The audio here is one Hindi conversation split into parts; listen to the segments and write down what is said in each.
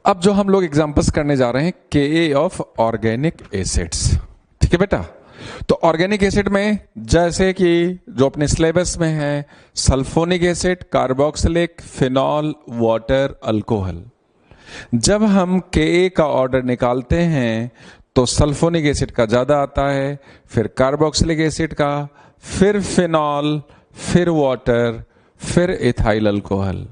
अब जो हम लोग एग्जांपल्स करने जा रहे हैं के ऑफ ऑर्गेनिक एसिड्स, ठीक है बेटा। तो ऑर्गेनिक एसिड में जैसे कि जो अपने सिलेबस में है, sulphonic acid, carboxylic, phenol, water, alcohol. जब हम के का ऑर्डर निकालते हैं तो सल्फोनिक एसिड का ज्यादा आता है, फिर कार्बोक्सिलिक एसिड का, फिर फिनॉल, फिर वाटर, फिर इथाइल अल्कोहल।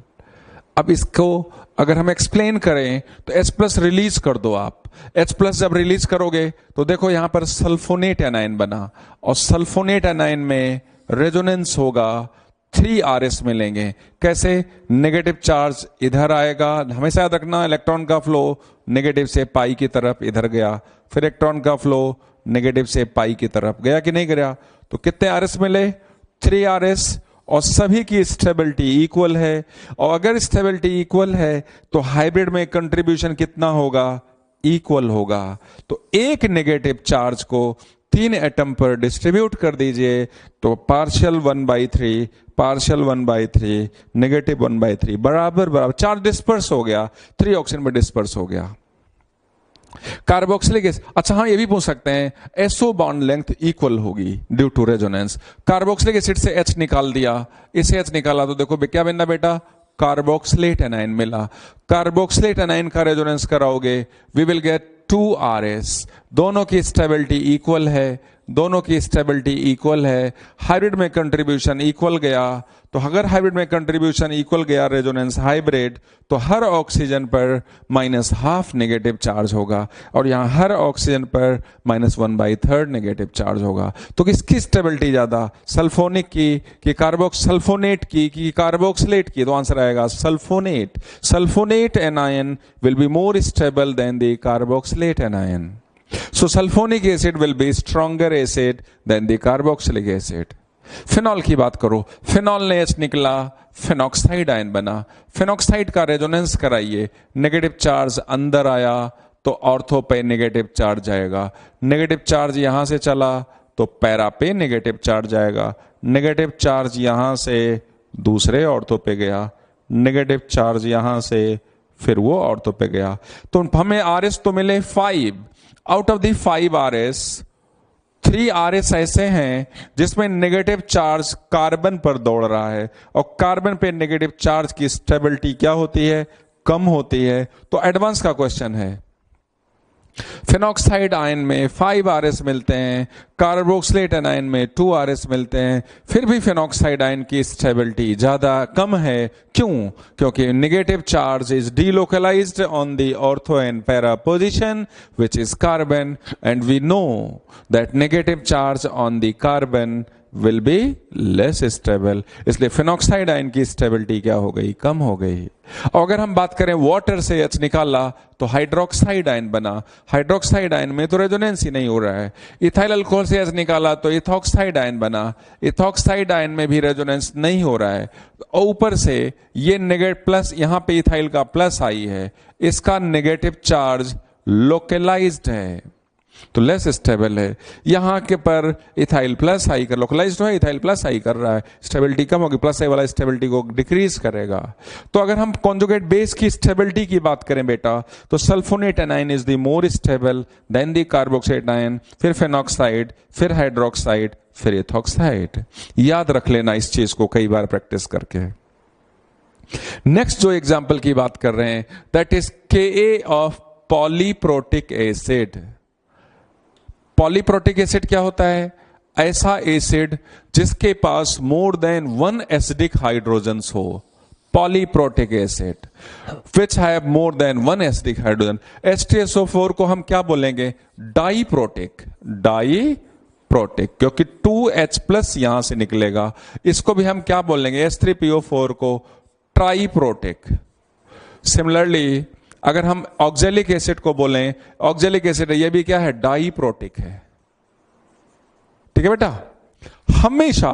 अब इसको अगर हम एक्सप्लेन करें तो H प्लस रिलीज कर दो आप। H प्लस जब रिलीज करोगे तो देखो यहां पर सल्फोनेट एनायन बना, और सल्फोनेट एनायन में रेजोनेंस होगा, 3Rs मिलेंगे। कैसे? नेगेटिव चार्ज इधर आएगा, हमेशा याद रखना इलेक्ट्रॉन का फ्लो नेगेटिव से पाई की तरफ इधर गया, फिर इलेक्ट्रॉन का फ्लो नेगेटिव से पाई की तरफ गया कि नहीं गया। तो कितने Rs मिले? 3Rs, और सभी की स्टेबिलिटी इक्वल है। और अगर स्टेबिलिटी इक्वल है तो हाइब्रिड में कंट्रीब्यूशन कितना होगा? इक्वल होगा। तो एक नेगेटिव चार्ज को 3 एटम पर डिस्ट्रीब्यूट कर दीजिए तो पार्शियल 1/3, पार्शियल 1/3, नेगेटिव 1/3 बराबर बराबर चार्ज डिस्पर्स हो गया, 3 ऑक्सीजन में डिस्पर्स हो गया। कार्बोक्सिलिक एसिड, अच्छा हाँ ये भी पूछ सकते हैं, एसओ बॉन्ड लेंथ इक्वल होगी due to resonance. Carboxylic acid से H निकाल दिया, इसे H निकाला तो देखो क्या बना बेटा? कार्बोक्सिलेट एनायन मिला। कार्बोक्सिलेट एनायन का रेजोनेंस कराओगे, वी विल गेट 2Rs। दोनों की स्टेबिलिटी इक्वल है, दोनों की स्टेबिलिटी इक्वल है, हाइब्रिड में कंट्रीब्यूशन इक्वल गया। तो अगर हाइब्रिड में कंट्रीब्यूशन इक्वल गया, रेजोनेंस हाइब्रिड, तो हर ऑक्सीजन पर -½ नेगेटिव चार्ज होगा, और यहां हर ऑक्सीजन पर -1/3 नेगेटिव चार्ज होगा। तो किसकी स्टेबिलिटी ज्यादा? सल्फोनिक की कि सल्फोनेट की कि कार्बोक्सिलेट की? तो आंसर आएगा sulphonate. Sulphonate anion will be more stable than the carboxylate anion. So sulfonic acid will be stronger acid than the carboxylic acid. Phenol की बात करो, फिनॉल ने H निकला, फिनॉक्साइड आयन बना। फिनॉक्साइड का रेजोनेंस कराइए, नेगेटिव चार्ज अंदर आया तो ऑर्थो पे नेगेटिव चार्ज जाएगा, नेगेटिव चार्ज यहां से चला तो पैरा पे नेगेटिव चार्ज जाएगा, नेगेटिव चार्ज यहां से दूसरे ऑर्थो पे गया, नेगेटिव चार्ज यहां से फिर वो ऑर्थो पे गया। तो हमें Rs तो मिले 5। Out of the 5 Rs, 3 Rs ऐसे हैं जिसमें नेगेटिव चार्ज कार्बन पर दौड़ रहा है, और कार्बन पे नेगेटिव चार्ज की स्टेबिलिटी क्या होती है? कम होती है। तो एडवांस का क्वेश्चन है, फिनॉक्साइड आयन में 5 Rs मिलते हैं, कार्बोक्सिलेट आयन में 2 Rs मिलते हैं, फिर भी फिनॉक्साइड आयन की स्टेबिलिटी ज्यादा कम है। क्यों? क्योंकि negative charge is delocalized on the ortho and para position which is carbon, and we know that negative charge on the carbon will be less stable. इसलिए फिनॉक्साइड आयन की स्टेबिलिटी क्या हो गई? कम हो गई। और अगर हम बात करें वाटर से H निकाला तो हाइड्रोक्साइड आयन बना, हाइड्रोक्साइड आयन में तो रेजोनेंस ही नहीं हो रहा है। इथाइल अल्कोहल से H निकाला तो इथॉक्साइड आयन बना, इथॉक्साइड आयन में भी रेजोनेंस नहीं हो रहा है। और ऊपर से ये नेगेटिव प्लस, यहां पे इथाइल का प्लस आई है, इसका नेगेटिव चार्ज लोकलाइज्ड है तो लेस स्टेबल है। यहां के पर इथाइल प्लस आई कर लोकलाइज्ड है, इथाइल प्लस आई कर रहा है, स्टेबिलिटी कम होगी, प्लस आई वाला स्टेबिलिटी को डिक्रीज करेगा। तो अगर हम कॉन्जुगेट बेस की स्टेबिलिटी की बात करें बेटा, तो sulphonate anion is the more stable than the carboxylate ion, फिर फिनॉक्साइड, फिर हाइड्रोक्साइड, फिर इथॉक्साइड। याद रख लेना इस चीज को कई बार प्रैक्टिस करके। नेक्स्ट जो एग्जाम्पल की बात कर रहे हैं, दैट इज के of polyprotic acid. Polyprotic acid क्या होता है? ऐसा एसिड जिसके पास मोर देन 1 एसिडिक हाइड्रोजन्स हो। Polyprotic acid which have more than 1 acidic hydrogen. H2SO4 को हम क्या बोलेंगे? डाईप्रोटिक। डाईप्रोटिक क्योंकि 2H प्लस यहां से निकलेगा। इसको भी हम क्या बोलेंगे? H3PO4 को ट्राईप्रोटिक। सिमिलरली अगर हम ऑक्जेलिक एसिड को बोलें, ऑक्जेलिक एसिड ये भी क्या है? डाईप्रोटिक है। ठीक है बेटा, हमेशा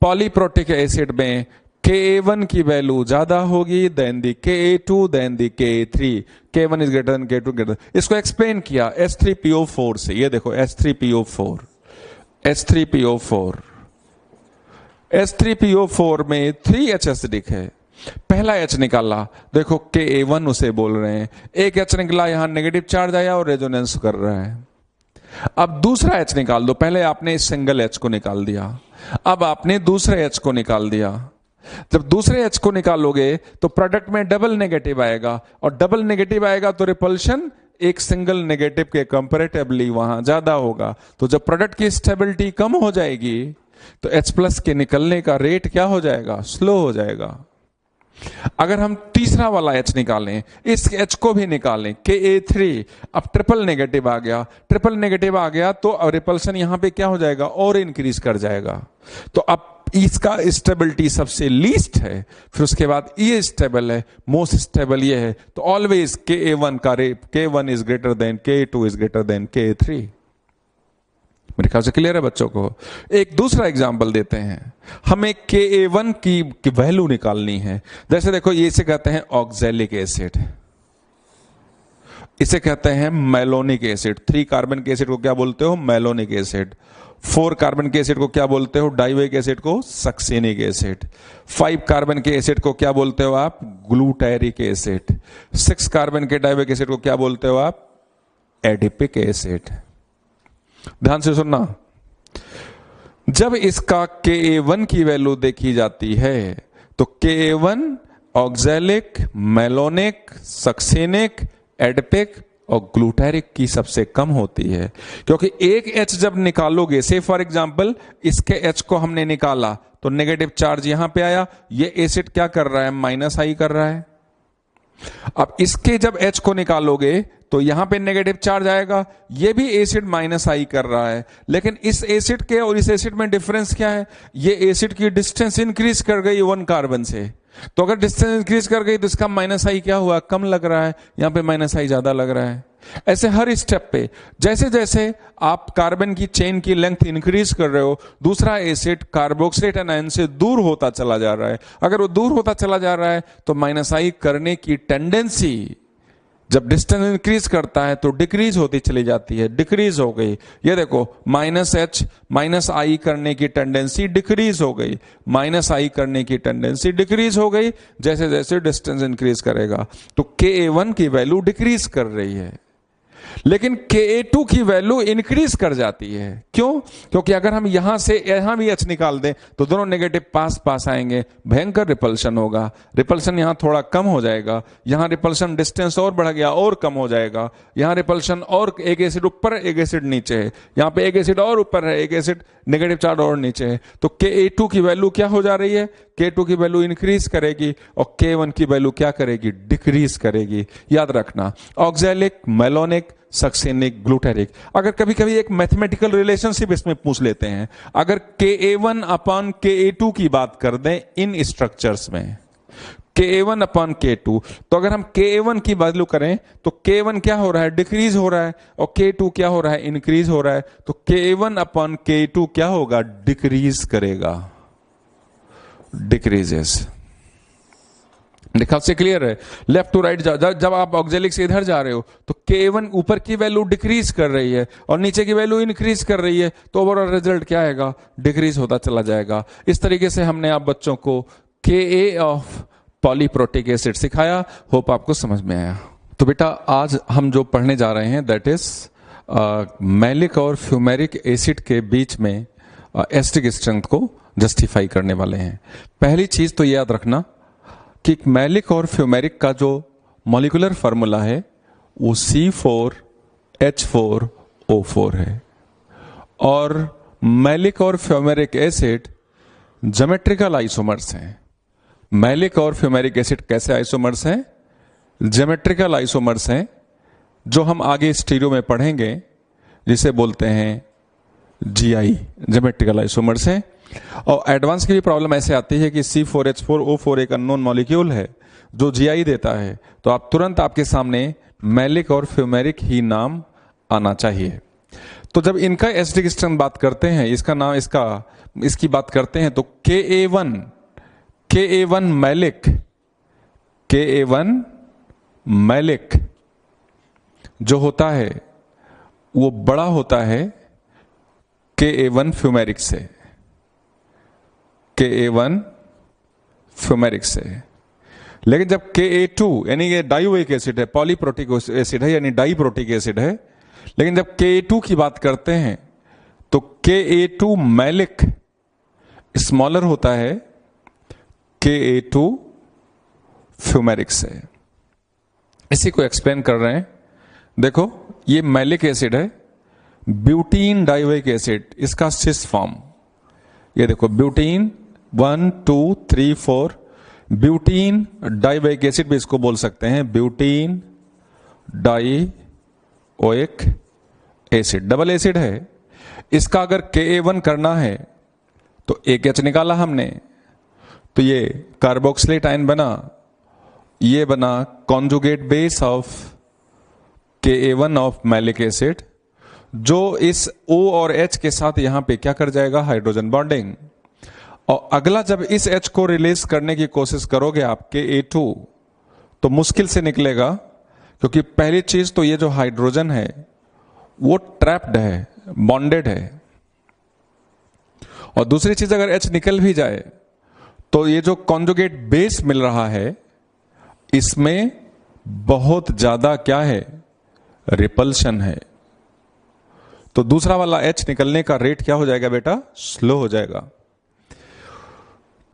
पॉलीप्रोटिक एसिड में Ka1 की वैल्यू ज्यादा होगी than the Ka2 than the Ka3। K1 is greater than K2 greater. इसको एक्सप्लेन किया H3PO4 से। ये देखो H3PO4, H3PO4 में 3H एसिडिक है, पहला एच निकाला, देखो Ka1 उसे बोल रहे हैं, एक एच निकला, यहां नेगेटिव चार्ज आया और रेजोनेंस कर रहा है। अब दूसरा एच निकाल दो, पहले आपने सिंगल एच को निकाल दिया, अब आपने दूसरे एच को निकाल दिया। जब दूसरे एच को निकालोगे तो प्रोडक्ट में डबल नेगेटिव आएगा, और डबल नेगेटिव आएगा तो रिपल्शन एक सिंगल नेगेटिव के कंपैरेटिवली वहां ज्यादा होगा। तो जब प्रोडक्ट की स्टेबिलिटी कम हो जाएगी तो H प्लस के निकलने का रेट क्या हो जाएगा, स्लो हो जाएगा। अगर हम तीसरा वाला H निकालें, इस H को भी निकालें, Ka3, अब ट्रिपल नेगेटिव आ गया, ट्रिपल नेगेटिव आ गया तो रिपल्शन यहां पे क्या हो जाएगा, और इंक्रीज कर जाएगा। तो अब इसका स्टेबिलिटी सबसे लीस्ट है, फिर उसके बाद ये स्टेबल है, मोस्ट स्टेबल ये है। तो ऑलवेज Ka1 का rate, K1 is greater than K2 is greater then K3। मेरे ख्याल से क्लियर है बच्चों को। एक दूसरा एग्जांपल देते हैं, हमें Ka1 की वैल्यू निकालनी है। जैसे देखो, ये इसे कहते हैं ऑक्सैलिक एसिड, इसे कहते हैं मेलोनिक एसिड। 3 कार्बन के एसिड को क्या बोलते हो, मेलोनिक एसिड। 4 कार्बन के एसिड को क्या बोलते हो, डाइविक एसिड को सक्सेनिक एसिड। 5 कार्बन के एसिड को क्या बोलते हो आप, ग्लूटैरिक एसिड। 6 कार्बन के डाइविक एसिड को क्या बोलते हो आप, एडिपिक एसिड। ध्यान से सुनना, जब इसका Ka1 की वैल्यू देखी जाती है तो Ka1 oxalic, malonic, succinic, adipic और ग्लूटैरिक की सबसे कम होती है। क्योंकि एक H जब निकालोगे, से फॉर एग्जांपल इसके H को हमने निकाला तो नेगेटिव चार्ज यहां पे आया, ये एसिड क्या कर रहा है, माइनस आई कर रहा है। अब इसके जब H को निकालोगे तो यहां पे नेगेटिव चार्ज आएगा, ये भी एसिड माइनस आई कर रहा है। लेकिन इस एसिड के और इस एसिड में डिफरेंस क्या है, ये एसिड की डिस्टेंस इंक्रीज कर गई 1 कार्बन से। तो अगर डिस्टेंस इंक्रीज कर गई तो इसका माइनस आई क्या हुआ, कम लग रहा है, यहां पे माइनस आई ज्यादा लग रहा है। ऐसे हर स्टेप पे जैसे जैसे आप कार्बन की चेन की लेंथ इंक्रीज कर रहे हो, दूसरा एसिड कार्बोक्सिलेट एनायन से दूर होता चला जा रहा है। अगर वो दूर होता चला जा रहा है तो माइनस आई करने की टेंडेंसी, जब डिस्टेंस इंक्रीज करता है तो डिक्रीज होती चली जाती है। डिक्रीज हो गई, ये देखो माइनस H माइनस आई करने की टेंडेंसी डिक्रीज हो गई, माइनस आई करने की टेंडेंसी डिक्रीज हो गई जैसे जैसे डिस्टेंस इंक्रीज करेगा। तो Ka1 की वैल्यू डिक्रीज कर रही है, लेकिन Ka2 की वैल्यू इंक्रीज कर जाती है। क्यों? क्योंकि अगर हम यहां से यहां भी H निकाल दें तो दोनों नेगेटिव पास पास आएंगे, भयंकर रिपल्शन होगा। रिपल्शन यहां थोड़ा कम हो जाएगा, यहां रिपल्शन डिस्टेंस और बढ़ गया और कम हो जाएगा, यहां रिपल्शन और एक एसिड ऊपर एक एसिड नीचे है, यहां पे एक एसिड और ऊपर है, एक एसिड नेगेटिव चार्ज और नीचे है। तो Ka2 की वैल्यू क्या हो जा रही है, K2 की वैल्यू इंक्रीज करेगी और K1 की वैल्यू क्या करेगी, डिक्रीज करेगी। याद रखना, ऑक्सैलिक, मेलोनिक, सक्सेनिक, ग्लूटैरिक। अगर कभी कभी एक मैथमेटिकल रिलेशनशिप इसमें पूछ लेते हैं, अगर Ka1 अपॉन Ka2 की बात कर दें इन स्ट्रक्चर्स में, Ka1 अपॉन K2, तो अगर हम Ka1 की वैल्यू करें तो K1 क्या हो रहा है, डिक्रीज हो रहा है, और K2 क्या हो रहा है, इंक्रीज हो रहा है। तो K1 अपॉन K2 क्या होगा, डिक्रीज करेगा, डिक्रीजेस। ख्याल से क्लियर है? लेफ्ट टू राइट जब आप ऑक्सैलिक से इधर जा रहे हो तो K1 ऊपर की वैल्यू डिक्रीज कर रही है और नीचे की वैल्यू इंक्रीज कर रही है, तो ओवरऑल रिजल्ट क्या आएगा, डिक्रीज होता चला जाएगा। इस तरीके से हमने आप बच्चों को Ka ऑफ पॉलीप्रोटिक एसिड सिखाया। होप आपको समझ में आया। तो बेटा आज हम जो पढ़ने जा रहे हैं दैट इज मैलिक और फ्यूमेरिक एसिड के बीच में एसिडिक स्ट्रेंथ को जस्टिफाई करने वाले हैं। पहली चीज तो याद रखना कि मैलिक और फ्यूमेरिक का जो मॉलिक्यूलर फार्मूला है वो C4H4O4 है, और मैलिक और फ्यूमेरिक एसिड ज्योमेट्रिकल आइसोमर्स हैं। मैलिक और फ्यूमेरिक एसिड कैसे आइसोमर्स हैं, ज्योमेट्रिकल आइसोमर्स हैं, जो हम आगे स्टीरियो में पढ़ेंगे, जिसे बोलते हैं GI, ज्योमेट्रिकल आइसोमर्स हैं। और एडवांस की भी प्रॉब्लम ऐसे आती है कि C4H4O4 एक अननोन मॉलिक्यूल है जो GI देता है, तो आप तुरंत आपके सामने मैलिक और फ्यूमेरिक ही नाम आना चाहिए। तो जब इनका एसिडिक स्ट्रेंथ बात करते हैं, इसका नाम इसकी बात करते हैं, तो Ka1 मैलिक जो होता है वो बड़ा होता है Ka1 फ्यूमेरिक से, Ka1 फ्यूमेरिक से। लेकिन जब Ka2 यानी ये डाइओइक एसिड है, पॉलीप्रोटिक एसिड है यानी डाइप्रोटिक एसिड है, लेकिन जब Ka2 की बात करते हैं तो Ka2 मैलिक स्मॉलर होता है Ka2 फ्यूमेरिक से। इसी को एक्सप्लेन कर रहे हैं। देखो ये मैलिक एसिड है, ब्यूटीन डाइओइक एसिड, इसका सिस फॉर्म ये देखो, ब्यूटीन 1 2 3 4, ब्यूटीन डाइओइक एसिड भी इसको बोल सकते हैं, butene dioic acid double acid है। इसका अगर Ka1 करना है तो एक H निकाला हमने, तो ये कार्बोक्सिलेट आयन बना, ये बना conjugate base of Ka1 of malic acid, जो इस O और H के साथ यहां पे क्या कर जाएगा, हाइड्रोजन बॉन्डिंग। और अगला जब इस H को रिलीज करने की कोशिश करोगे आप Ka2 तो मुश्किल से निकलेगा, क्योंकि पहली चीज तो ये जो हाइड्रोजन है वो ट्रैप्ड है, बॉन्डेड है, और दूसरी चीज अगर H निकल भी जाए तो ये जो कॉन्जुगेट बेस मिल रहा है इसमें बहुत ज्यादा क्या है, रिपल्शन है। तो दूसरा वाला H निकलने का रेट क्या हो जाएगा बेटा, स्लो हो जाएगा।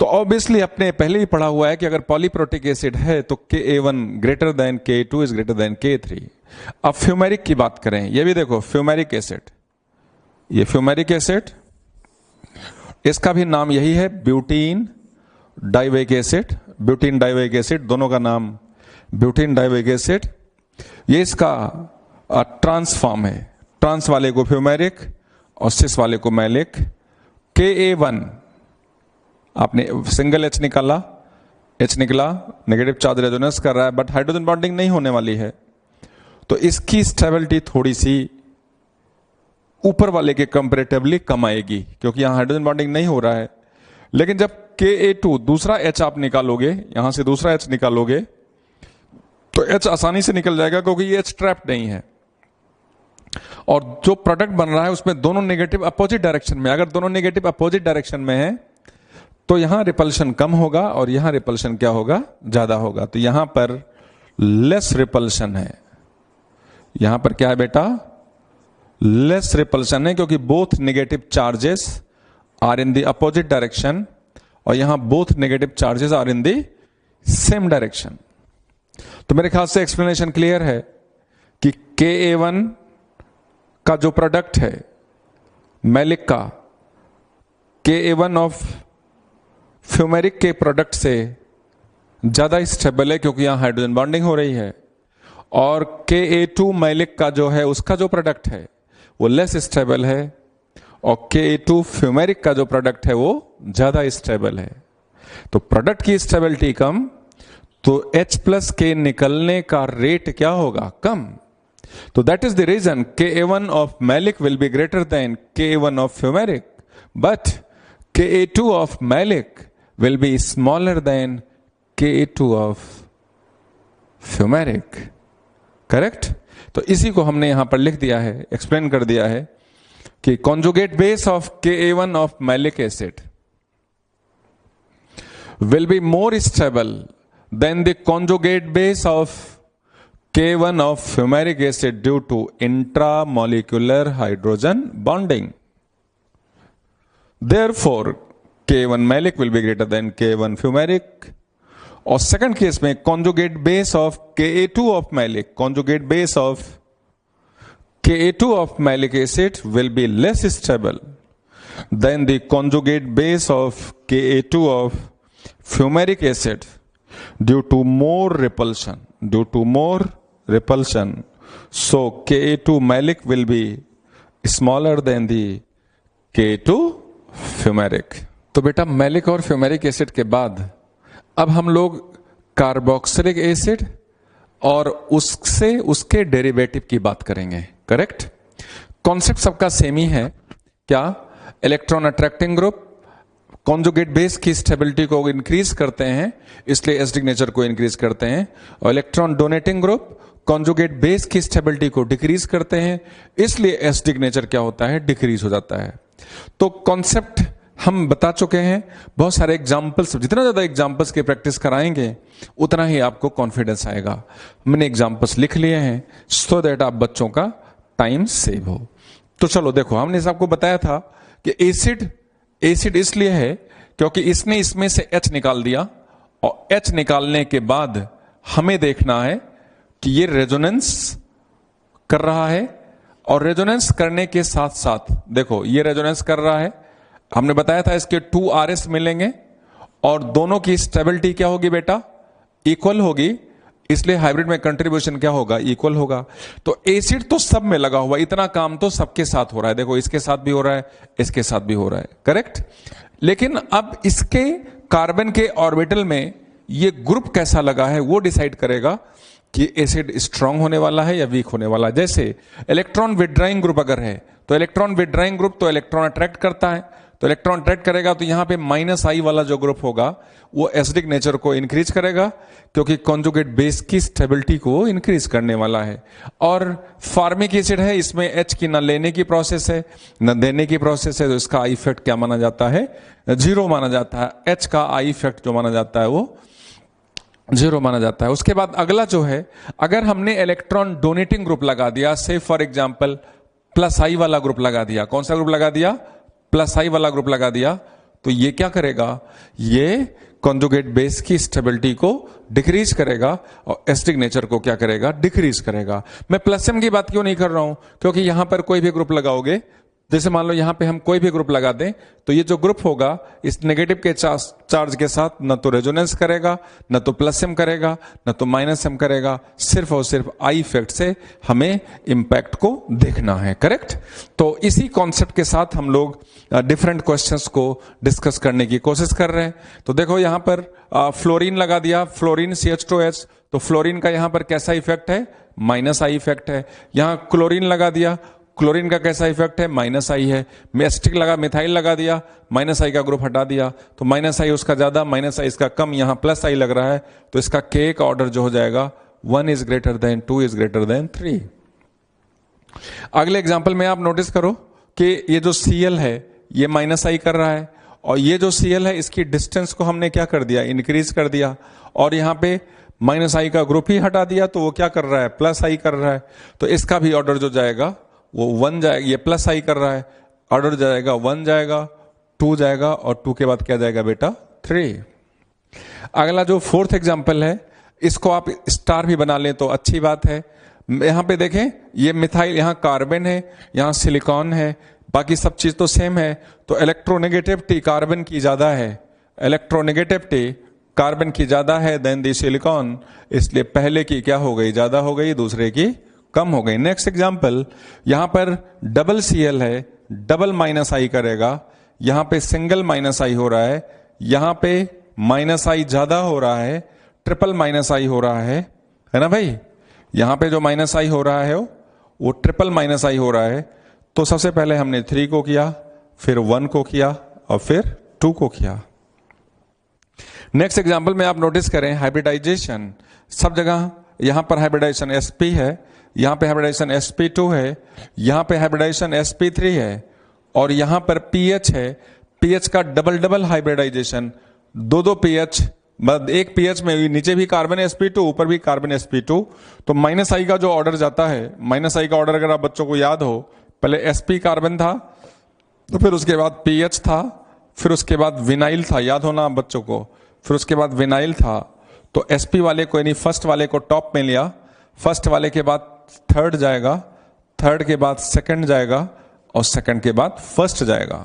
तो ऑब्वियसली आपने पहले ही पढ़ा हुआ है कि अगर पॉलीप्रोटिक एसिड है तो Ka1 greater than Ka2 is greater then Ka3। अब फ्यूमेरिक की बात करें, ये भी देखो फ्यूमेरिक एसिड, ये फ्यूमेरिक एसिड, इसका भी नाम यही है butene dioic acid, butene dioic acid, दोनों का नाम ब्यूटीन डाइओइक एसिड। ये इसका ट्रांसफॉर्म है, ट्रांस वाले को फ्यूमेरिक और सिस वाले को मैलिक। Ka1 आपने सिंगल H निकाला, H निकला, नेगेटिव चार्ज रेजोनेंस कर रहा है, बट हाइड्रोजन बॉन्डिंग नहीं होने वाली है, तो इसकी स्टेबिलिटी थोड़ी सी ऊपर वाले के कंपैरेटिवली कम आएगी, क्योंकि यहां हाइड्रोजन बॉन्डिंग नहीं हो रहा है। लेकिन जब Ka2 दूसरा H आप निकालोगे, यहां से दूसरा H निकालोगे, तो H आसानी से निकल जाएगा, क्योंकि ये H ट्रैप्ड नहीं है, और जो प्रोडक्ट बन रहा है उसमें दोनों नेगेटिव अपोजिट डायरेक्शन में। अगर दोनों नेगेटिव अपोजिट डायरेक्शन में है तो यहां रिपल्शन कम होगा और यहां रिपल्शन क्या होगा, ज्यादा होगा। तो यहां पर लेस रिपल्शन है, यहां पर क्या है बेटा, लेस रिपल्शन है, क्योंकि both negative charges are in the opposite direction, और यहां both negative charges are in the same direction. तो मेरे ख्याल से एक्सप्लेनेशन क्लियर है कि Ka1 का जो प्रोडक्ट है मैलिक का, Ka1 ऑफ फ्यूमेरिक के प्रोडक्ट से ज्यादा स्टेबल है, क्योंकि यहां हाइड्रोजन बॉन्डिंग हो रही है, और Ka2 मैलिक का जो है उसका जो प्रोडक्ट है वो लेस स्टेबल है, और Ka2 फ्यूमेरिक का जो प्रोडक्ट है वो ज्यादा स्टेबल है। तो प्रोडक्ट की स्टेबिलिटी कम, तो H+K निकलने का रेट क्या होगा, कम। तो that is the reason Ka1 of malic will be greater than Ka1 of fumaric, but Ka2 of malic will be smaller than Ka2 of fumaric, correct. तो इसी को हमने यहां पर लिख दिया है, एक्सप्लेन कर दिया है कि conjugate base of Ka1 of malic acid will be more stable than the conjugate base of K1 of fumaric acid due to intramolecular hydrogen bonding. Therefore K1 malic will be greater than K1 fumaric. और सेकंड केस में conjugate base of Ka2 of malic, conjugate base of Ka2 of malic acid will be less stable than the conjugate base of Ka2 of fumaric acid due to more repulsion. Due to more repulsion, so Ka2 malic will be smaller than the Ka2 fumaric. तो बेटा मैलिक और फ्यूमेरिक एसिड के बाद अब हम लोग कार्बोक्सिलिक एसिड और उससे उसके डेरिवेटिव की बात करेंगे, करेक्ट। कॉन्सेप्ट सबका सेम ही है, क्या, electron attracting group conjugate base की स्टेबिलिटी को इंक्रीज करते हैं, इसलिए एसिडिक नेचर को इंक्रीज करते हैं, और electron donating group conjugate base की स्टेबिलिटी को डिक्रीज करते हैं, इसलिए एसिडिक नेचर क्या होता है, डिक्रीज हो जाता है। तो कॉन्सेप्ट हम बता चुके हैं, बहुत सारे एग्जाम्पल्स, जितना ज्यादा एग्जाम्पल्स की प्रैक्टिस कराएंगे उतना ही आपको कॉन्फिडेंस आएगा। मैंने एग्जाम्पल्स लिख लिए हैं सो दैट आप बच्चों का टाइम सेव हो। तो चलो देखो, हमने आपको बताया था कि एसिड इसलिए है क्योंकि इसने इसमें से H निकाल दिया, और H निकालने के बाद हमें देखना है कि ये रेजोनेंस कर रहा है, और रेजोनेंस करने के साथ साथ देखो ये रेजोनेंस कर रहा है, हमने बताया था इसके 2 RS मिलेंगे और दोनों की स्टेबिलिटी क्या होगी बेटा, इक्वल होगी, इसलिए हाइब्रिड में कंट्रीब्यूशन क्या होगा, इक्वल होगा। तो एसिड तो सब में लगा हुआ, इतना काम तो सबके साथ हो रहा है, देखो इसके साथ भी हो रहा है, इसके साथ भी हो रहा है, करेक्ट। लेकिन अब इसके कार्बन के ऑर्बिटल में ये ग्रुप कैसा लगा है वो डिसाइड करेगा कि एसिड स्ट्रांग होने वाला है या वीक होने वाला है। जैसे इलेक्ट्रॉन विड्राइंग ग्रुप अगर है तो इलेक्ट्रॉन विड्राइंग ग्रुप तो इलेक्ट्रॉन अट्रैक्ट करता है, तो इलेक्ट्रॉन अट्रैक्ट करेगा तो यहां पे -I वाला जो ग्रुप होगा वो एसिडिक नेचर को इंक्रीज करेगा, क्योंकि कॉन्जुगेट बेस की स्टेबिलिटी को इंक्रीज करने वाला है। और फार्मिक एसिड है, इसमें H की न लेने की प्रोसेस है न देने की प्रोसेस है, तो इसका आई इफेक्ट क्या माना जाता है, 0 माना जाता है। H का आई इफेक्ट जो माना जाता है वो 0 माना जाता है। उसके बाद अगला जो है, अगर हमने इलेक्ट्रॉन डोनेटिंग ग्रुप लगा दिया, से फॉर एग्जाम्पल +I वाला ग्रुप लगा दिया, कौन सा ग्रुप लगा दिया, +I वाला ग्रुप लगा दिया, तो ये क्या करेगा, ये कॉन्जुगेट बेस की स्टेबिलिटी को डिक्रीज करेगा और एसिडिक नेचर को क्या करेगा, डिक्रीज करेगा। मैं +M की बात क्यों नहीं कर रहा हूं, क्योंकि यहां पर कोई भी ग्रुप लगाओगे, जैसे मान लो यहां पे हम कोई भी ग्रुप लगा दें, तो ये जो ग्रुप होगा इस नेगेटिव के चार्ज के साथ न तो रेजोनेंस करेगा, न तो +M करेगा, न तो -M करेगा, सिर्फ और सिर्फ आई इफेक्ट से हमें इंपैक्ट को देखना है, करेक्ट। तो इसी कॉन्सेप्ट के साथ हम लोग डिफरेंट क्वेश्चंस को डिस्कस करने की कोशिश कर रहे हैं। तो देखो यहां पर फ्लोरीन लगा दिया, फ्लोरीन CH2H, तो फ्लोरीन का यहां पर कैसा इफेक्ट है, -I इफेक्ट है। यहां क्लोरीन लगा दिया, क्लोरीन का कैसा इफेक्ट है, -I है। मेस्टिक लगा, मिथाइल लगा दिया, -I का ग्रुप हटा दिया, तो -I उसका ज्यादा, -I इसका कम, यहां +I लग रहा है, तो इसका K का ऑर्डर जो हो जाएगा 1 is greater then 2 is greater then 3। अगले एग्जाम्पल में आप नोटिस करो कि ये जो Cl है ये -I कर रहा है, और ये जो Cl है इसकी डिस्टेंस को हमने क्या कर दिया, इंक्रीज कर दिया, और यहां पे -I का ग्रुप ही हटा दिया, तो वो क्या कर रहा है, +I कर रहा है, तो इसका भी ऑर्डर जो जाएगा वो 1 जाएगा, ये +I कर रहा है, ऑर्डर जाएगा 1 जाएगा, 2 जाएगा, और 2 के बाद क्या जाएगा बेटा, 3। अगला जो 4th एग्जाम्पल है, इसको आप स्टार भी बना लें तो अच्छी बात है। यहां पे देखें, ये मिथाइल, यहां कार्बन है, यहां सिलिकॉन है, बाकी सब चीज तो सेम है, तो इलेक्ट्रोनेगेटिविटी कार्बन की ज्यादा है, इलेक्ट्रोनेगेटिविटी कार्बन की ज्यादा है देन दी सिलिकॉन, इसलिए पहले की क्या हो गई, ज्यादा हो गई, दूसरे की कम हो गई। नेक्स्ट एग्जाम्पल, यहां पर डबल Cl है, डबल -I करेगा, यहां पे सिंगल -I हो रहा है, यहां पे -I ज्यादा हो रहा है, ट्रिपल -I हो रहा है ना भाई। यहां पे जो -I हो रहा है वो ट्रिपल -I हो रहा है। तो सबसे पहले हमने 3 को किया, फिर 1 को किया, और फिर 2 को किया। नेक्स्ट एग्जाम्पल में आप नोटिस करें, हाइब्रिडाइजेशन सब जगह, यहां पर हाइब्रिडाइजेशन sp है, यहां पे हाइब्रिडाइजेशन sp2 है, यहां पे हाइब्रिडाइजेशन sp3 है, और यहां पर pH है, pH का डबल हाइब्रिडाइजेशन, दो pH, एक pH में नीचे भी कार्बन sp2, ऊपर भी कार्बन sp2, तो -I का जो ऑर्डर जाता है, -I का ऑर्डर अगर आप बच्चों को याद हो, पहले sp कार्बन था, तो फिर उसके बाद pH था, फिर उसके बाद विनाइल था, याद होना आप बच्चों को, फिर उसके बाद विनाइल था, तो sp वाले को यानी फर्स्ट वाले को टॉप में लिया, फर्स्ट वाले के बाद थर्ड जाएगा, थर्ड के बाद सेकंड जाएगा, और सेकंड के बाद फर्स्ट जाएगा।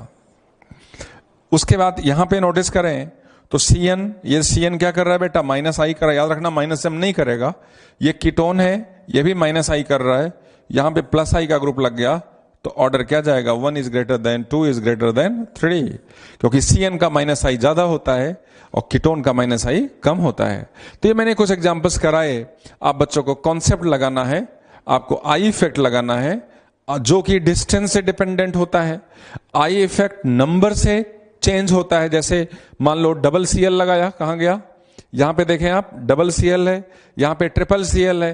उसके बाद यहां पे नोटिस करें तो CN, ये CN क्या कर रहा है बेटा, -I कर रहा है, याद रखना -M नहीं करेगा। ये कीटोन है, ये भी -I कर रहा है, यहां पे +I का ग्रुप लग गया, तो ऑर्डर क्या जाएगा, 1 is greater then 2 is greater then 3, क्योंकि CN का -I ज्यादा होता है और कीटोन का -I कम होता है। तो ये मैंने कुछ एग्जांपल्स कराए, आप बच्चों को कॉन्सेप्ट लगाना है, आपको आई इफेक्ट लगाना है, जो कि डिस्टेंस से डिपेंडेंट होता है। आई इफेक्ट नंबर से चेंज होता है, जैसे मान लो डबल Cl लगाया, कहां गया, यहां पे देखें आप, डबल Cl है, यहां पे ट्रिपल Cl है,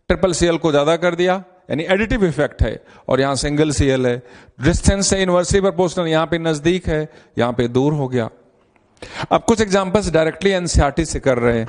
ट्रिपल Cl को ज्यादा कर दिया, यानी एडिटिव इफेक्ट है, और यहां सिंगल Cl है। डिस्टेंस से इनवर्सली प्रोपोर्शनल, यहां पे नजदीक है, यहां पे दूर हो गया। अब कुछ एग्जांपल्स डायरेक्टली एनसीईआरटी से कर रहे हैं,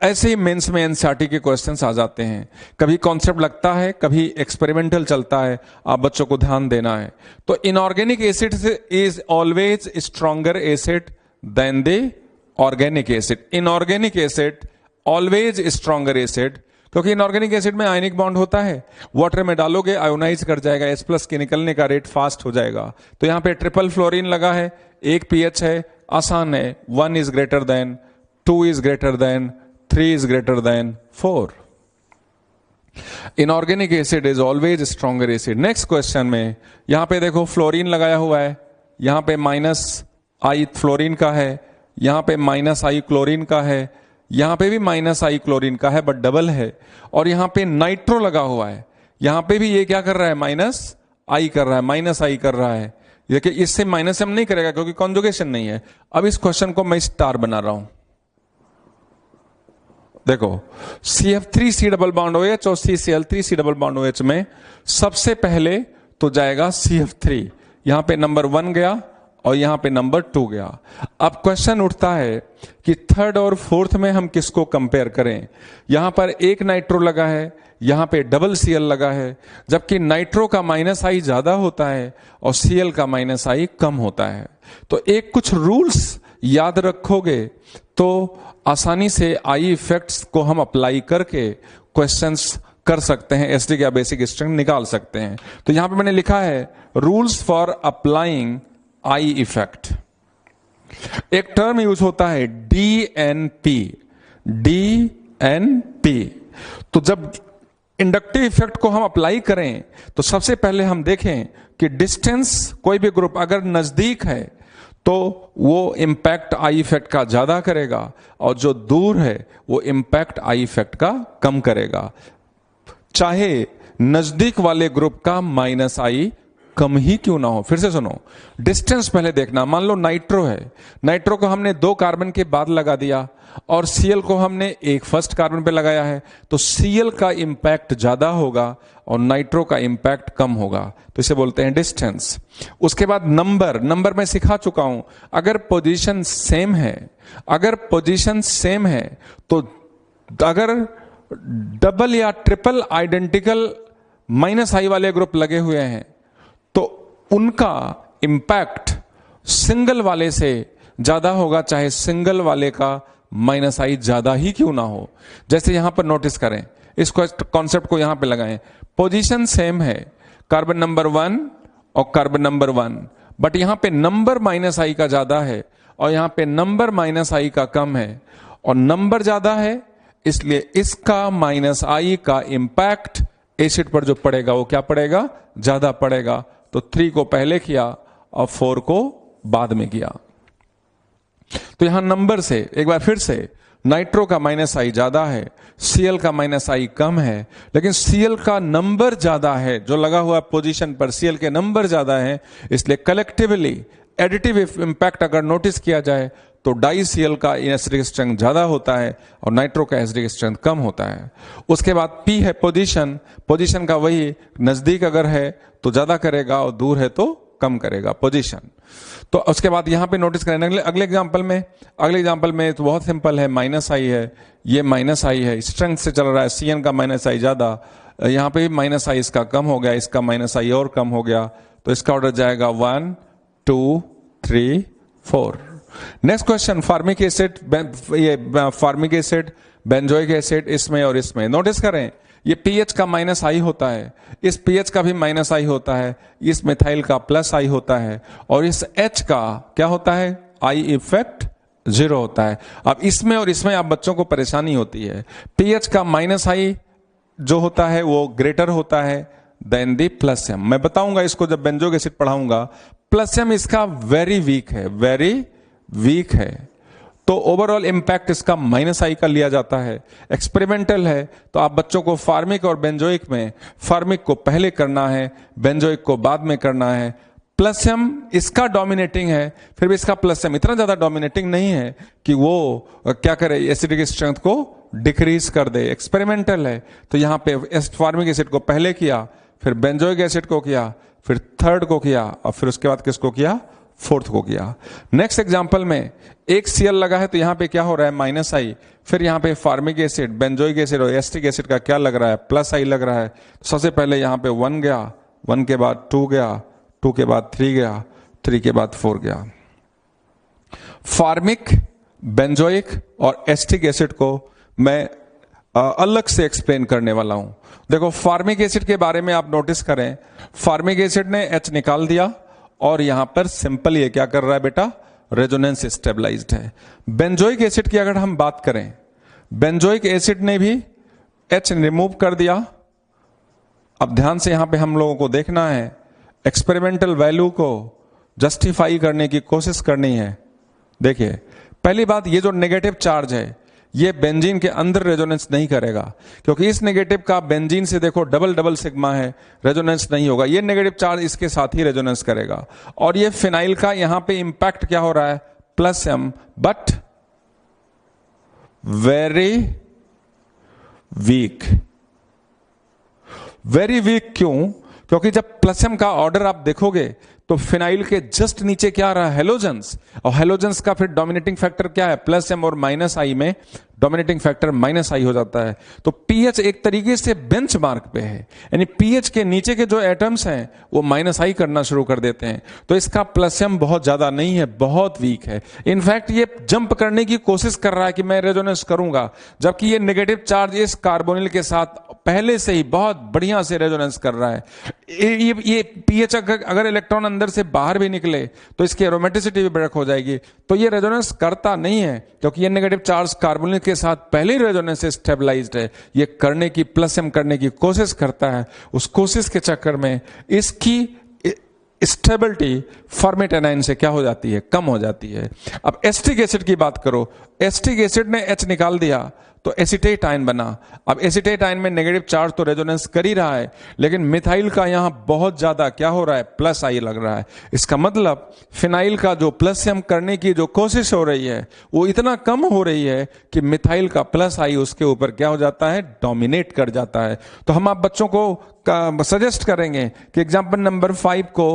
ऐसे ही मेंस में एनसीईआरटी के क्वेश्चंस आ जाते हैं। कभी कॉन्सेप्ट लगता है, कभी एक्सपेरिमेंटल चलता है, आप बच्चों को ध्यान देना है। तो inorganic acid is always stronger acid than the organic acid. Inorganic acid always stronger acid, क्योंकि इनऑर्गेनिक एसिड में आयनिक बॉन्ड होता है, वाटर में डालोगे आयोनाइज कर जाएगा, H+ के निकलने का रेट फास्ट हो जाएगा। तो यहां पे ट्रिपल फ्लोरीन लगा है, एक pH है, आसान है, 1 is greater then, 2 is greater then, 3 is greater then 4। Inorganic acid is always stronger acid. Next question में यहां पे देखो फ्लोरीन लगाया हुआ है, यहां पे -I फ्लोरीन का है, यहां पे -I क्लोरीन का है, यहां पे भी -I क्लोरीन का है बट डबल है, और यहां पे नाइट्रो लगा हुआ है, यहां पे भी ये क्या कर रहा है, -I कर रहा है, -I कर रहा है। देखिए इससे माइनस हम नहीं करेगा क्योंकि कॉन्जुगेशन नहीं है। अब इस क्वेश्चन को मैं स्टार बना रहा हूं, देखो CF3C डबल बॉन्ड OH और CCl3C डबल बॉन्ड OH में सबसे पहले तो जाएगा CF3, यहां पे नंबर 1 गया और यहां पे नंबर 2 गया। अब क्वेश्चन उठता है कि थर्ड और फोर्थ में हम किसको कंपेयर करें। यहां पर एक नाइट्रो लगा है, यहां पे डबल Cl लगा है, जबकि नाइट्रो का -I ज्यादा होता है और Cl का -I कम होता है। तो एक कुछ रूल्स याद रखोगे तो आसानी से आई इफेक्ट्स को हम अप्लाई करके क्वेश्चंस कर सकते हैं, एसिडिक या बेसिक स्ट्रेंथ निकाल सकते हैं। तो यहां पे मैंने लिखा है rules for applying I effect. एक टर्म यूज होता है DNP। तो जब इंडक्टिव इफेक्ट को हम अप्लाई करें तो सबसे पहले हम देखें कि डिस्टेंस, कोई भी ग्रुप अगर नजदीक है तो वो इंपैक्ट आई इफेक्ट का ज्यादा करेगा, और जो दूर है वो इंपैक्ट आई इफेक्ट का कम करेगा, चाहे नजदीक वाले ग्रुप का -I कम ही क्यों ना हो। फिर से सुनो, डिस्टेंस पहले देखना। मान लो नाइट्रो है, नाइट्रो को हमने 2 कार्बन के बाद लगा दिया और Cl को हमने एक फर्स्ट कार्बन पे लगाया है, तो Cl का इंपैक्ट ज्यादा होगा और नाइट्रो का इंपैक्ट कम होगा, तो इसे बोलते हैं डिस्टेंस। उसके बाद नंबर मैं सिखा चुका हूं, अगर पोजीशन सेम है तो अगर डबल या ट्रिपल आइडेंटिकल -I वाले ग्रुप लगे हुए हैं तो उनका इंपैक्ट सिंगल वाले से ज्यादा होगा, चाहे सिंगल वाले का -I ज्यादा ही क्यों ना हो। जैसे यहां पर नोटिस करें, इस कॉन्सेप्ट को यहां पे लगाएं, पोजीशन सेम है, कार्बन नंबर 1 और कार्बन नंबर 1, बट यहां पे नंबर -I का ज्यादा है और यहां पे नंबर -I का कम है, और नंबर ज्यादा है इसलिए इसका -I का इंपैक्ट एसिड पर जो पड़ेगा वो क्या पड़ेगा, ज्यादा पड़ेगा। तो 3 को पहले किया और 4 को बाद में किया। तो यहां नंबर से एक बार फिर से, नाइट्रो का -I ज्यादा है, Cl का -I कम है, लेकिन Cl का नंबर ज्यादा है, जो लगा हुआ पोजीशन पर Cl के नंबर ज्यादा है, इसलिए कलेक्टिवली एडिटिव इंपैक्ट अगर नोटिस किया जाए तो डाई Cl का एसिडिक स्ट्रेंथ ज्यादा होता है और नाइट्रो का एसिडिक स्ट्रेंथ कम होता है। उसके बाद P है पोजीशन का वही, नजदीक अगर है तो ज्यादा करेगा और दूर है तो कम करेगा पोजीशन। तो उसके बाद यहां पे नोटिस करें अगले एग्जांपल में तो बहुत सिंपल है, -I है, ये -I है, स्ट्रेंथ से चल रहा है, Cn का -I ज्यादा, यहां पे भी -I इसका कम हो गया, इसका -I और कम हो गया, तो इसका ऑर्डर जाएगा 1 2 3 4। Next question, formic acid benzoic acid इसमें और इसमें नोटिस करें, ये pH का -I होता है, इस pH का भी -I होता है, इस मिथाइल का +I होता है, और इस H का क्या होता है, I इफेक्ट 0 होता है। अब इसमें और इसमें आप बच्चों को परेशानी होती है, pH का -I जो होता है वो ग्रेटर होता है देन दी +M। मैं बताऊंगा इसको जब बेंजोइक एसिड पढ़ाऊंगा। +M इसका वेरी वीक है, तो ओवरऑल इंपैक्ट इसका -I का लिया जाता है। एक्सपेरिमेंटल है तो आप बच्चों को फार्मिक और बेंजोइक में फार्मिक को पहले करना है, बेंजोइक को बाद में करना है। +M इसका डोमिनेटिंग है, फिर भी इसका +M इतना ज्यादा डोमिनेटिंग नहीं है कि वो क्या करे, एसिडिक स्ट्रेंथ को डिक्रीज कर दे। एक्सपेरिमेंटल है तो यहां पे फार्मिक एसिड को पहले किया, फिर बेंजोइक एसिड को किया, फिर थर्ड को किया, और फिर उसके बाद किसको किया, फोर्थ को किया। नेक्स्ट एग्जांपल में एक Cl लगा है तो यहां पे क्या हो रहा है, माइनस आई। फिर यहां पे फार्मिक एसिड, बेंजोइक एसिड और एस्टिक एसिड का क्या लग रहा है, प्लस आई लग रहा है। सबसे पहले यहां पे 1 गया, 1 के बाद 2 गया, 2 के बाद 3 गया, 3 के बाद 4 गया। फार्मिक, बेंजोइक और एस्टिक एसिड को मैं अलग से एक्सप्लेन करने वाला हूं। देखो फार्मिक एसिड के बारे में आप नोटिस करें, फार्मिक एसिड ने H निकाल दिया और यहां पर सिंपल ये क्या कर रहा है बेटा, रेजोनेंस स्टेबलाइज्ड है। बेंजोइक एसिड की अगर हम बात करें, बेंजोइक एसिड ने भी H रिमूव कर दिया। अब ध्यान से यहां पे हम लोगों को देखना है, एक्सपेरिमेंटल वैल्यू को जस्टिफाई करने की कोशिश करनी है। देखिए पहली बात, ये जो नेगेटिव चार्ज है ये बेंजीन के अंदर रेजोनेंस नहीं करेगा, क्योंकि इस नेगेटिव का बेंजीन से देखो डबल डबल सिग्मा है, रेजोनेंस नहीं होगा। ये नेगेटिव चार्ज इसके साथ ही रेजोनेंस करेगा। और ये फिनाइल का यहां पे इंपैक्ट क्या हो रहा है, plus M, but very weak. Very weak क्यों, क्योंकि जब प्लस एम का ऑर्डर आप देखोगे तो फिनाइल के जस्ट नीचे क्या आ रहा है, हेलोजेंस, और हेलोजेंस का फिर डोमिनेटिंग फैक्टर क्या है, प्लस एम, और माइनस आई में डोमिनेटिंग फैक्टर माइनस आई हो जाता है। तो पीएच एक तरीके से बेंचमार्क पे है, यानी पीएच के नीचे के जो एटम्स हैं वो माइनस आई करना शुरू कर देते हैं। तो इसका प्लस एम बहुत ज्यादा नहीं है, बहुत वीक है। इनफैक्ट ये जंप करने की कोशिश कर रहा है कि मैं रेजोनेंस करूंगा, जबकि ये नेगेटिव चार्ज इस कार्बोनिल के साथ पहले से ही बहुत बढ़िया से रेजोनेंस कर रहा है। ये पीएच अगर इलेक्ट्रॉन अंदर से बाहर भी निकले तो इसकी एरोमेटिसिटी भी ब्रेक हो जाएगी। तो ये रेजोनेंस करता नहीं है, क्योंकि ये नेगेटिव चार्ज कार्बोनिल के साथ पहले ही रेजोनेंस स्टेबलाइज्ड है। ये करने की, प्लस एम करने की कोशिश करता है। उस कोशिश के चक्कर में इसकी स्टेबिलिटी फॉर्मेट एनाइन से क्या हो जाती है, कम हो जाती है। अब एस्टिक एसिड की बात करो, एस्टिक एसिड ने H निकाल दिया तो एसिटेट आयन बना। अब एसिटेट आयन में नेगेटिव चार्ज तो रेजोनेंस कर ही रहा है, लेकिन मिथाइल का यहां बहुत ज्यादा क्या हो रहा है, प्लस आई लग रहा है। इसका मतलब फिनाइल का जो प्लस एम करने की जो कोशिश हो रही है वो इतना कम हो रही है कि मिथाइल का प्लस आई उसके ऊपर क्या हो जाता है, डोमिनेट कर जाता है। तो हम आप बच्चों को सजेस्ट करेंगे कि एग्जाम्पल नंबर 5 को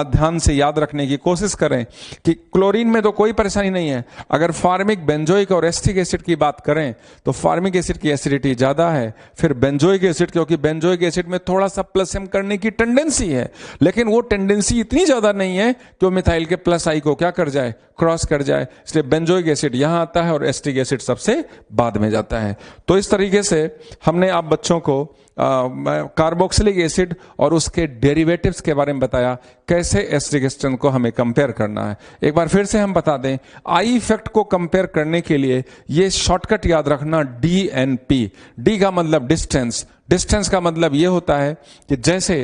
ध्यान से याद रखने की कोशिश करें कि क्लोरीन में तो कोई परेशानी नहीं है। अगर फार्मिक, बेंजोइक और एस्टिक एसिड की बात करें तो फार्मिक एसिड की एसिडिटी ज्यादा है, फिर बेंजोइक एसिड, क्योंकि बेंजोइक एसिड में थोड़ा सा प्लस एम करने की टेंडेंसी है, लेकिन वो टेंडेंसी इतनी ज्यादा नहीं है कि वो मिथाइल के प्लस आई को क्या कर जाए, क्रॉस कर जाए। इसलिए बेंजोइक एसिड यहां आता है और एस्टिक एसिड सबसे बाद में जाता है। तो इस तरीके से हमने आप बच्चों को कार्बोक्सिलिक एसिड और उसके डेरिवेटिव्स के बारे में बताया, कैसे एस्टिक एसिड को हमें कंपेयर करना है। एक बार फिर से हम बता दें, आई इफेक्ट को कंपेयर करने के लिए ये शॉर्टकट याद रखना, DNP। डी का मतलब डिस्टेंस, डिस्टेंस का मतलब ये होता है कि जैसे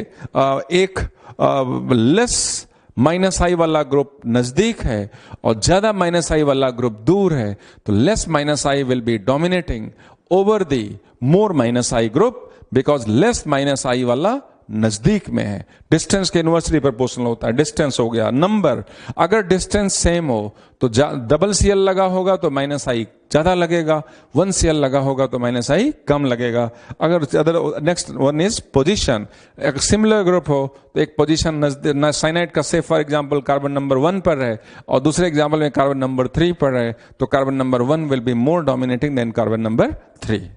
एक लेस माइनस आई वाला ग्रुप नजदीक है और ज्यादा माइनस आई वाला ग्रुप दूर है, तो less minus I will be dominating over the more minus I group, because less minus I वाला नजदीक में है। डिस्टेंस के इनवर्सली प्रोपोर्शनल होता है। डिस्टेंस हो गया नंबर, अगर डिस्टेंस सेम हो तो डबल Cl लगा होगा तो माइनस आई ज्यादा लगेगा, 1 Cl लगा होगा तो माइनस आई कम लगेगा। अगर नेक्स्ट वन इज पोजीशन, एक सिमिलर ग्रुप हो तो एक पोजीशन साइनाइड का से फॉर एग्जांपल कार्बन नंबर 1 पर है और दूसरे एग्जांपल में कार्बन नंबर 3 पर है, तो carbon number 1 will be more dominating than carbon number 3।